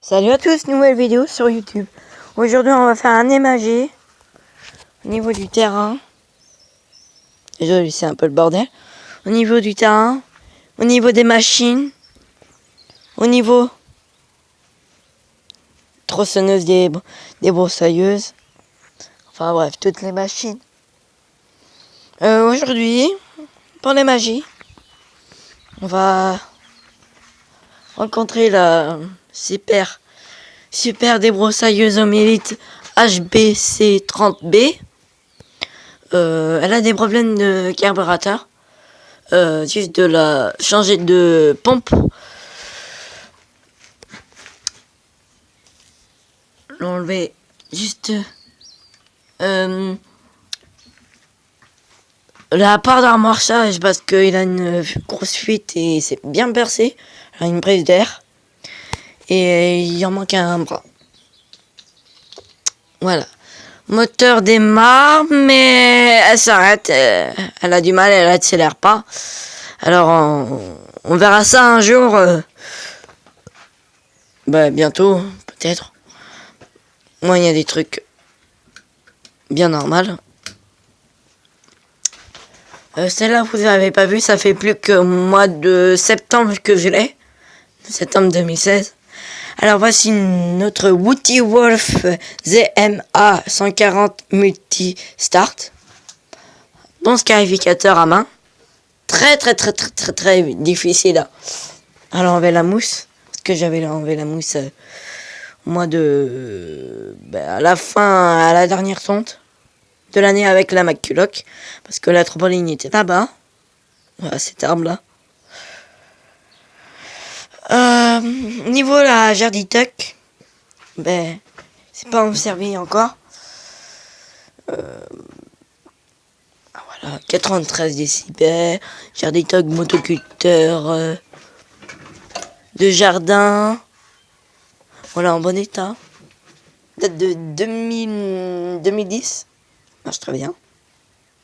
Salut à tous, nouvelle vidéo sur YouTube. Aujourd'hui on va faire un émagé au niveau du terrain. Désolé, c'est un peu le bordel. Au niveau du terrain, au niveau des machines, au niveau tronçonneuse des broussailleuses. Enfin bref, toutes les machines. Aujourd'hui, pour l'émagie, on va rencontrer la super débroussailleuse homélite HBC30B. Elle a des problèmes de carburateur. Juste de la changer de pompe. L'enlever juste la part d'amorçage parce qu'il a une grosse fuite et c'est bien percé. Il a une prise d'air. Et il en manque un bras. Voilà. Moteur démarre, mais elle s'arrête. Elle a du mal, elle accélère pas. Alors, on verra ça un jour. Bientôt, peut-être. Moi, il y a des trucs bien normaux. Celle-là, vous n'avez pas vu, ça fait plus que mois de septembre que je l'ai. Septembre 2016. Alors voici notre Woody Wolf ZMA 140 multi-start. Bon scarificateur à main. Très difficile à l'enlever la mousse. Parce que j'avais enlevé la mousse au mois de... à la fin, à la dernière tonte de l'année avec la McCulloch. Parce que la trampoline était là-bas. Voilà, cet arbre-là. Niveau la Jardituck, c'est pas servi encore. Voilà, 93 décibels, Jardituck motoculteur de jardin. Voilà, en bon état. Date de 2010. Marche très bien.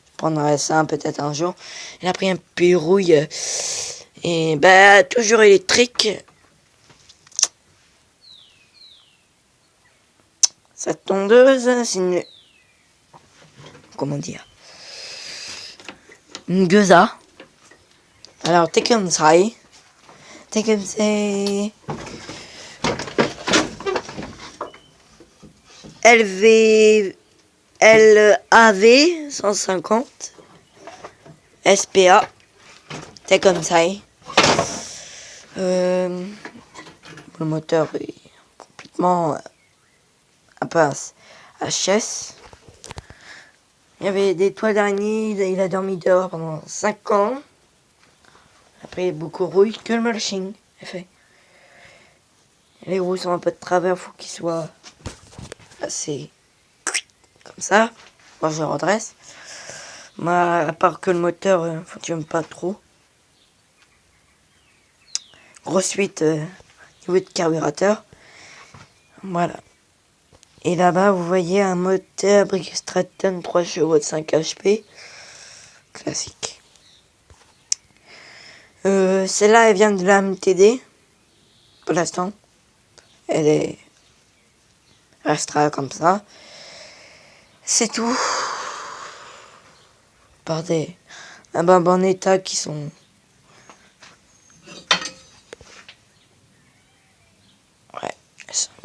Je prendrai ça peut-être un jour. Elle a pris un peu rouille. Et toujours électrique. Cette tondeuse, c'est une... Comment dire? Une Geuza. Alors, Tekensai, LAV 150 SPA Tekensai. Le moteur est complètement un peu HS. Il y avait des toiles d'araignée, il a dormi dehors pendant 5 ans. Après, beaucoup rouille, que le mulching est fait. Les roues sont un peu de travers, faut qu'ils soient assez comme ça. Moi, je redresse. Moi, à part que le moteur fonctionne pas trop. Grosse fuite niveau de carburateur. Voilà. Et là-bas, vous voyez un moteur Briggs Stratton 3 chevaux de 5 HP. Classique. Celle-là, elle vient de la MTD. Pour l'instant. Elle restera comme ça. C'est tout. Par un bon état qui sont...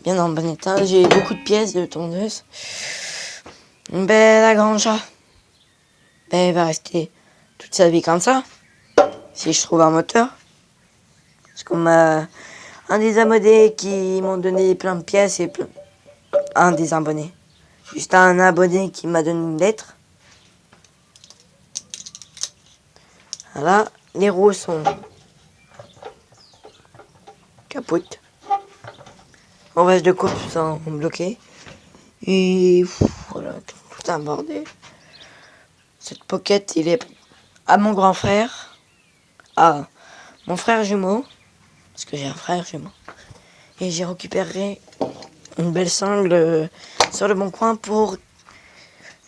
bien en bon état. J'ai beaucoup de pièces de tondeuse. La Granja, elle va rester toute sa vie comme ça. Si je trouve un moteur. Parce qu'on m'a... Un des abonnés qui m'ont donné plein de pièces et un des abonnés. Juste un abonné qui m'a donné une lettre. Voilà. Les roues sont... capotes. On reste de course sont bloqués. Et voilà, tout un bordel. Cette pocket, il est à mon grand frère, à mon frère jumeau, parce que j'ai un frère jumeau. Et j'ai récupéré une belle sangle sur le bon coin pour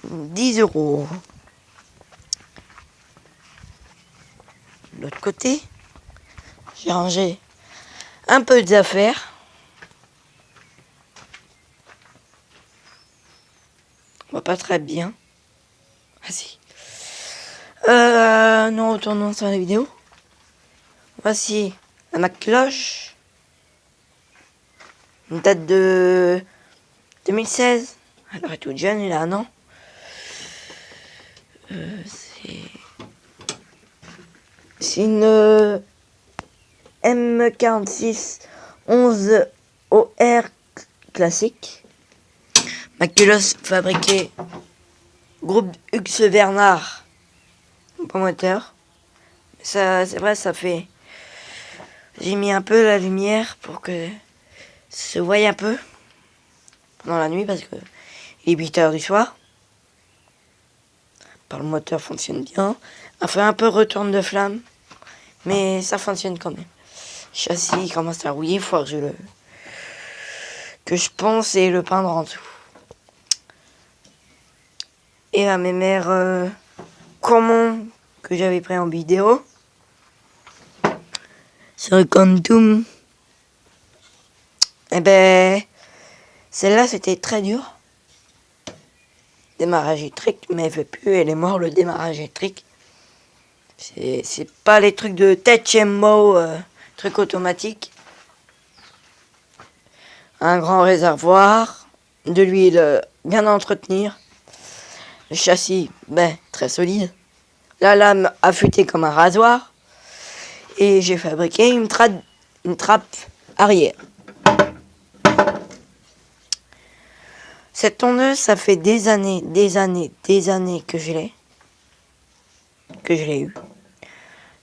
10 €. De l'autre côté, j'ai rangé un peu d'affaires. voit pas très bien. Ah si. Nous retournons sur la vidéo. Voici ma cloche. Une date de 2016. Alors elle est toute jeune, il a 1 an. C'est une M46 11 OR classique. Ma cloche fabriquée groupe Hux Bernard. Bon moteur. Ça, c'est vrai, ça fait. J'ai mis un peu la lumière pour que ça se voie un peu pendant la nuit parce que il est 8 heures du soir. Le moteur fonctionne bien. Enfin, un peu retourne de flamme, mais ça fonctionne quand même. Le châssis commence à rouiller, il faut que je pense et le peindre en dessous. Et la mémère common que j'avais pris en vidéo sur le Quantum. Et ben, celle-là c'était très dur. Démarrage électrique, mais elle fait plus, elle est morte le démarrage électrique. C'est pas les trucs de TechMO, trucs automatiques. Un grand réservoir, de l'huile bien à entretenir. Le châssis, ben, très solide. La lame affûtée comme un rasoir. Et j'ai fabriqué une trappe arrière. Cette tondeuse, ça fait des années que je l'ai eu.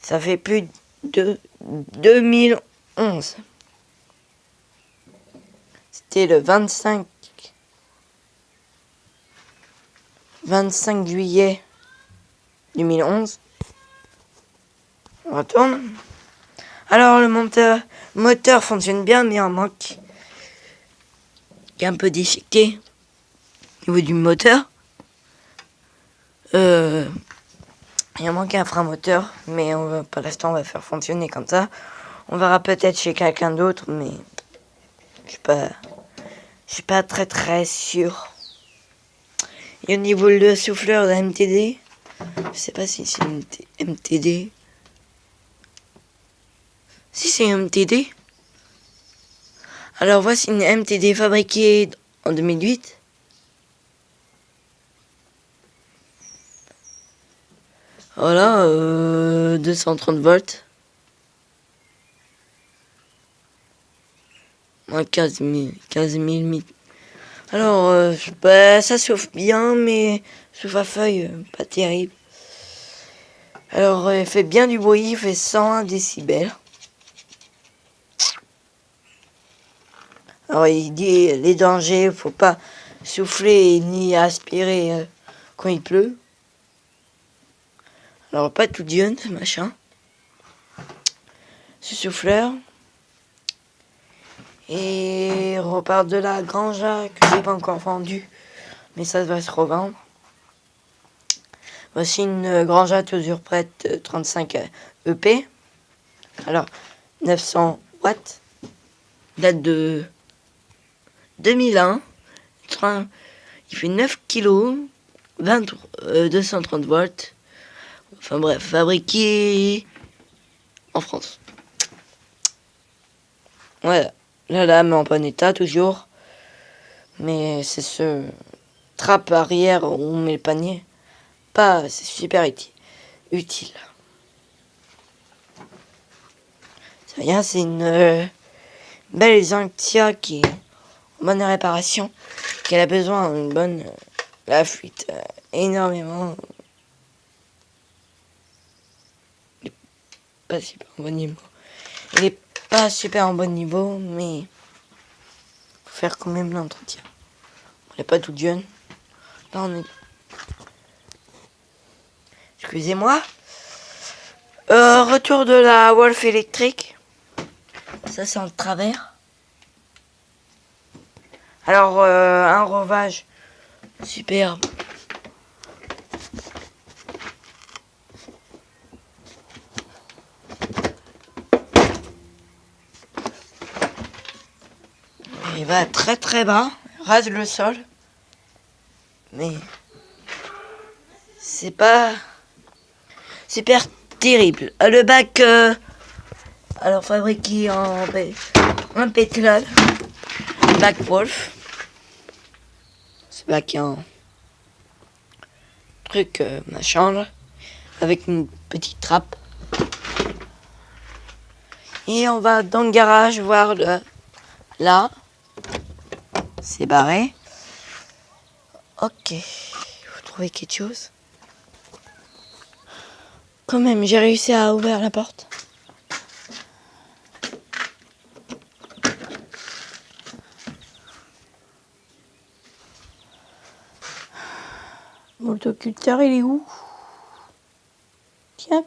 Ça fait plus de 2011. C'était le 25 juillet 2011. On retourne. Alors le moteur fonctionne bien, mais il en manque. Il est un peu déchiqueté au niveau du moteur. Il en manque un frein moteur, mais pour l'instant on va faire fonctionner comme ça. On verra peut-être chez quelqu'un d'autre, mais je suis pas très sûr. Et au niveau de souffleur de MTD, je sais pas si c'est une MTD. Si c'est une MTD. Alors voici une MTD fabriquée en 2008. Voilà, 230 volts. Moins 15 000 Alors, ça chauffe bien, mais chauffe à feuille, pas terrible. Alors, il fait bien du bruit, il fait 101 décibels. Alors, il dit les dangers, faut pas souffler ni aspirer quand il pleut. Alors, pas tout jeune, ce machin. Ce souffleur. Et on repart de la Granja que j'ai pas encore vendue, mais ça va se revendre. Voici une Granja toujours prête 35 EP. Alors 900 watts. Date de 2001. Il fait 9 kg. 230 volts. Enfin bref, fabriqué en France. Voilà. La lame en bon état toujours. Mais c'est ce trappe arrière où on met le panier. C'est super utile. C'est rien, c'est une belle Xantia qui est en bonne réparation. Qu'elle a besoin d'une bonne. La fuite énormément. Elle est pas super en bon niveau. Elle est pas super en bon niveau, mais faut faire quand même l'entretien. On n'est pas toute jeune. Là on est. Excusez-moi. Retour de la Wolf électrique. Ça c'est en travers. Alors un rovage superbe. Il va très bas, rase le sol. mais c'est pas super terrible. Le bac, alors fabriqué en pétrole, bac Wolf. Ce bac est en truc ma chambre avec une petite trappe. Et on va dans le garage voir là. C'est barré. Ok. Faut trouver quelque chose. Quand même, j'ai réussi à ouvrir la porte. Motoculteur, il est où? Tiens.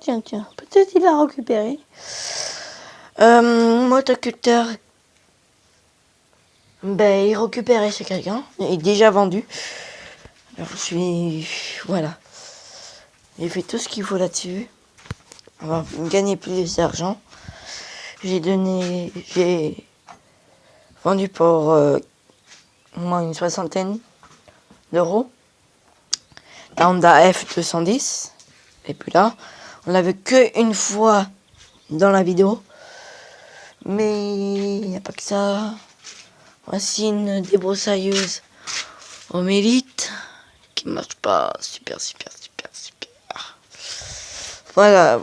Peut-être il l'a récupéré. Motoculteur. Ben, il est récupéré chez quelqu'un. Il est déjà vendu. Alors, voilà. J'ai fait tout ce qu'il faut là-dessus. On va gagner plus d'argent. J'ai vendu pour au moins une 60aine d'euros. La Honda F210. Et puis là, on l'a vu qu'une fois dans la vidéo. Mais il n'y a pas que ça. Voici une débroussailleuse au mélite qui marche pas super. Voilà.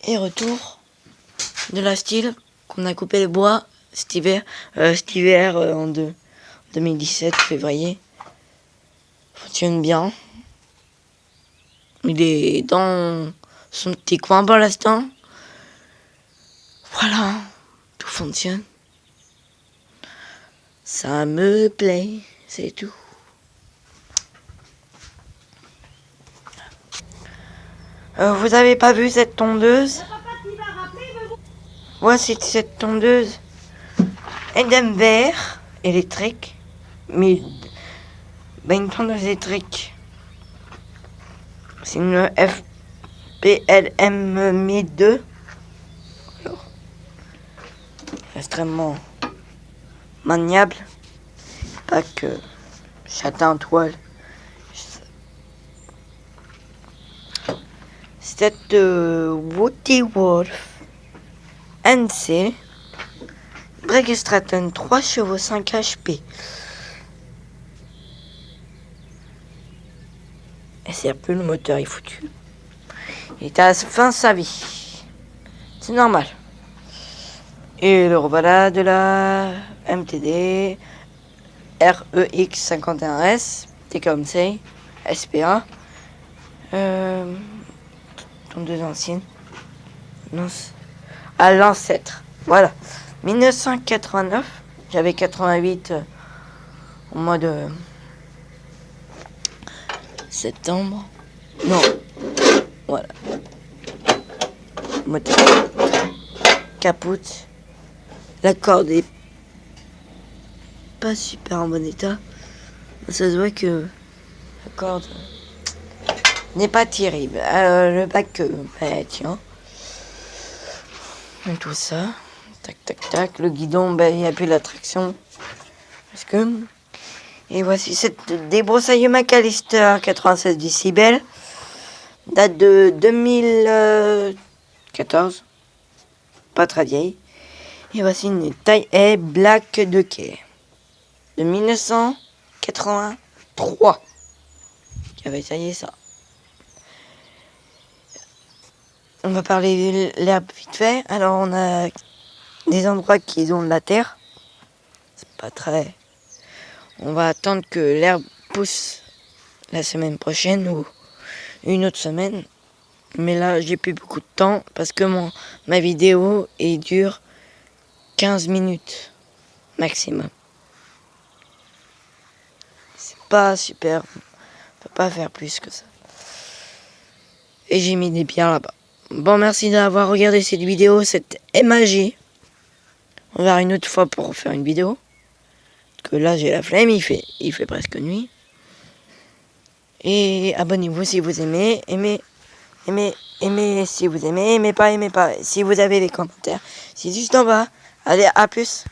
Et retour de la style qu'on a coupé le bois cet hiver, en 2017 février. Fonctionne bien. Il est dans son petit coin pour l'instant. Voilà, tout fonctionne. Ça me plaît, c'est tout. Vous avez pas vu cette tondeuse? Voici cette tondeuse Edenver électrique. Mais une tondeuse électrique. C'est une FPLM 1002. Alors, extrêmement maniable. Pas que châtain en toile. Cette Woody Wolf NC Break Stratton 3 chevaux 5 HP. Et c'est un peu le moteur est foutu. Il est à la fin de sa vie. C'est normal. Et le revoilà de la MTD REX 51S TKMC SPA. Deux anciennes. Non, à l'ancêtre. Voilà. 1989. J'avais 88 au mois de septembre. Non. Voilà. Moteur. Capote. La corde est pas super en bon état. Ça se voit que la corde n'est pas terrible. Le bac, tiens. Et tout ça. Tac. Le guidon, il n'y a plus la traction. Parce que... Et voici cette débroussailleuse McAllister 96 décibels. Date de 2014. Pas très vieille. Et voici une taille A Black de quai. De 1983. Qui avait taillé ça. On va parler de l'herbe vite fait. Alors on a des endroits qui ont de la terre. C'est pas très... On va attendre que l'herbe pousse la semaine prochaine ou une autre semaine. Mais là j'ai plus beaucoup de temps parce que ma vidéo dure 15 minutes maximum. C'est pas super. On peut pas faire plus que ça. Et j'ai mis des pierres là-bas. Bon, merci d'avoir regardé cette vidéo, cette MAG. On verra une autre fois pour faire une vidéo. Parce que là, j'ai la flemme, il fait presque nuit. Et abonnez-vous si vous aimez. Aimez si vous aimez. Aimez pas. Si vous avez des commentaires, c'est juste en bas. Allez, à plus.